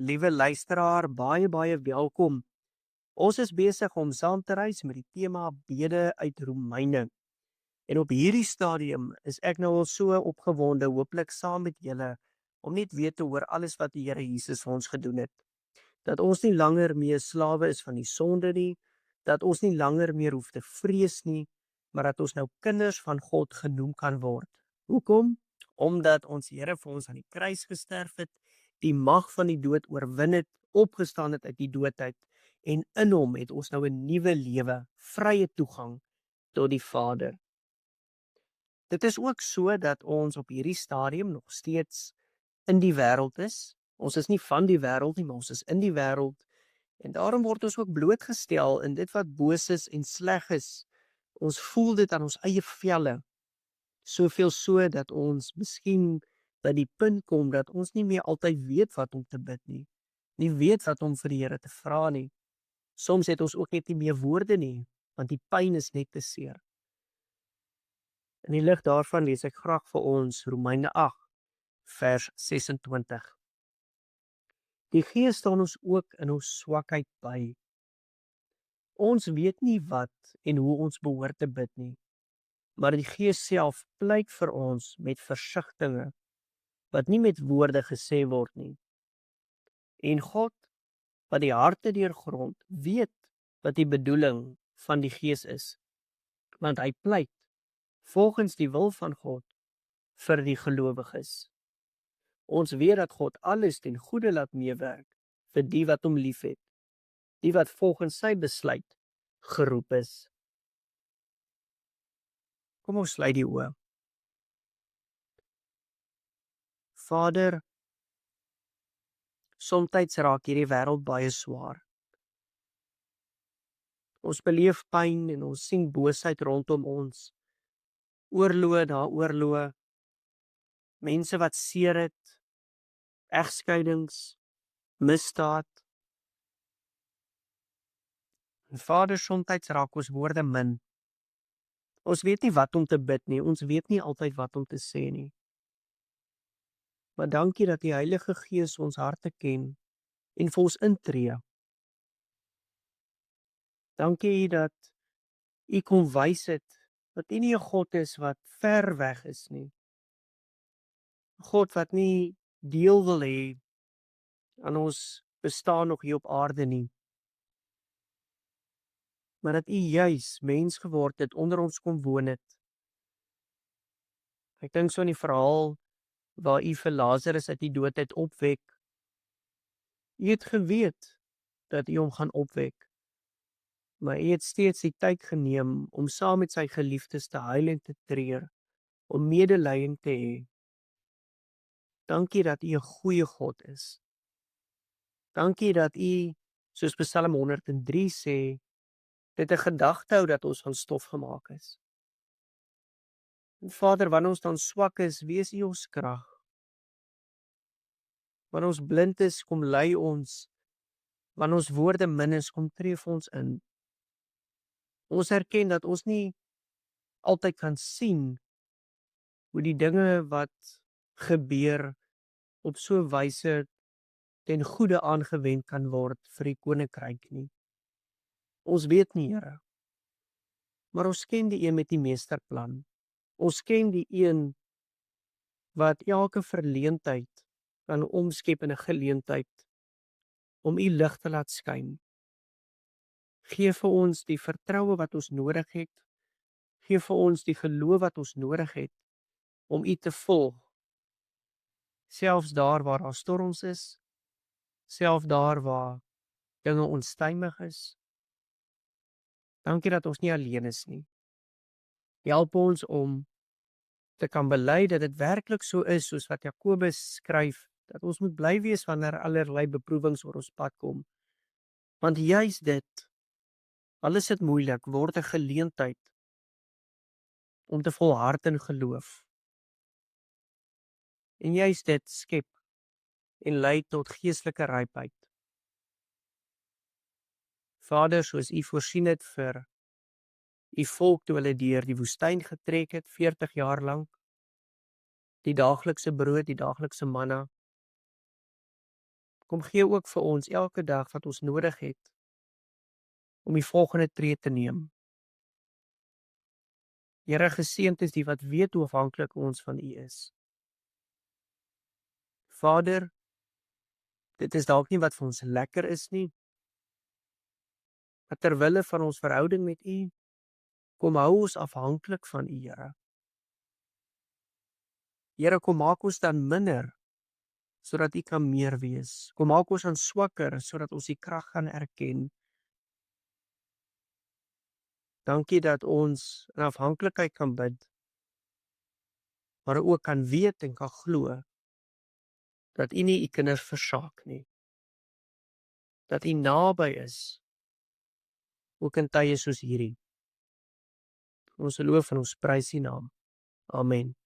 Liewe luisteraar, baie welkom. Ons is besig om saam te reis met die tema Bede uit Romeine. En op hierdie stadium is ek nou al so opgewonde, hooplik saam met julle, om net weer te hoor alles wat die Here Jesus vir ons gedoen het. Dat ons nie langer meer slawe is van die sonde nie, dat ons nie langer meer hoef te vrees nie, maar dat ons nou kinders van God genoem kan word. Hoekom? Omdat ons Here vir ons aan die kruis gesterf het, die mag van die dood oorwin het, opgestaan het uit die dood uit, en in hom het ons nou 'n nuwe lewe, vrye toegang tot die Vader. Dit is ook so dat ons op hierdie stadium nog steeds in die wêreld is. Ons is nie van die wêreld nie, maar ons is in die wêreld. En daarom word ons ook blootgestel in dit wat boos is en sleg is. Ons voel dit aan ons eie velle. Soveel so dat ons miskien by die punt kom dat ons nie meer altyd weet wat om te bid nie. Nie weet wat om vir die Here te vra nie. Soms het ons ook net nie meer woorde nie, want die pyn is net te seer. In die lig daarvan lees ek graag vir ons Romeine 8 vers 26. Die Gees staan ons ook in ons swakheid by. Ons weet nie wat en hoe ons behoort te bid nie, maar die Gees self pleit vir ons met versigtings wat nie met woorde gesê word nie. En God, wat die harte deurgrond, weet wat die bedoeling van die Gees is, want hy pleit volgens die wil van God vir die gelowiges. Ons weet dat God alles ten goeie laat meewerk vir die wat hom liefhet, die wat volgens sy besluit geroep is. Kom ons sluit die oë. Vader, somtyds raak hierdie wêreld baie swaar. Ons beleef pyn en ons sien boosheid rondom ons. Oorloë na oorloë, mense wat seer het, egskeidings, misdaad. En Vader, somtyds raak ons woorde min. Ons weet nie wat om te bid nie, ons weet nie altyd wat om te sê nie. Maar dankie dat die Heilige Gees ons harte ken en vir ons intree. Dankie dat U kom wys het dat U nie 'n God is wat ver weg is nie. 'n God wat nie deel wil hê aan ons bestaan nog hier op aarde nie. Maar dat U juis mens geword het, onder ons kom woon het. Ek dink so aan die verhaal waar U vir Lazarus uit die dood uit opwek. U het geweet dat U hom gaan opwek, maar U het steeds die tyd geneem om saam met sy geliefdes te huil en te treur, om medelee te hê. Dankie dat U 'n goeie God is. Dankie dat U, soos Psalm 103 sê, dit 'n gedagte hou dat ons van stof gemaak is. En Vader, wanneer ons dan swak is, wees U ons krag. Wanneer ons blind is, kom lei ons. Wanneer ons woorde min is, kom tree vir ons in. Ons erken dat ons nie altyd kan sien hoe die dinge wat gebeur op so 'n wyse ten goeie aangewend kan word vir die koninkryk nie. Ons weet nie, Here, maar ons ken die een met die meesterplan. Ons ken die een wat elke verleentheid kan omskep in 'n geleentheid om U lig te laat skyn. Gee vir ons die vertroue wat ons nodig het. Gee vir ons die geloof wat ons nodig het om U te volg. Selfs daar waar daar storms is, selfs daar waar dinge onstuimig is. Dankie dat ons nie alleen is nie. Help ons om te kan bely dat dit werklik so is soos wat Jakobus skryf, dat ons moet bly wees wanneer allerlei beproewings oor ons pad kom. Want juis dit, al is dit moeilik, word 'n geleentheid om te volhard in geloof. En juis dit skep en lei tot geestelike rypheid. Vader, soos U voorsien het vir U volk toe hulle deur die woestyn getrek het, 40 jaar lank, die daaglikse brood, die daaglikse manna, Kom gee ook vir ons elke dag wat ons nodig het om die volgende tree te neem. Here, geseënd is die wat weet hoe afhanklik ons van U is. Vader, dit is dalk nie wat vir ons lekker is nie, maar ter wille van ons verhouding met U, kom hou ons afhanklik van U, Here. Here, kom maak ons dan minder, sodat U kan meer wees. Kom maak ons dan swakker, sodat ons die krag gaan erken. Dankie dat ons in afhanklikheid kan bid, maar ook kan weet en kan glo, dat U nie U kinders versaak nie. Dat U naby is, ook in tye soos hierdie. Ons loof en ons prys U naam. Amen.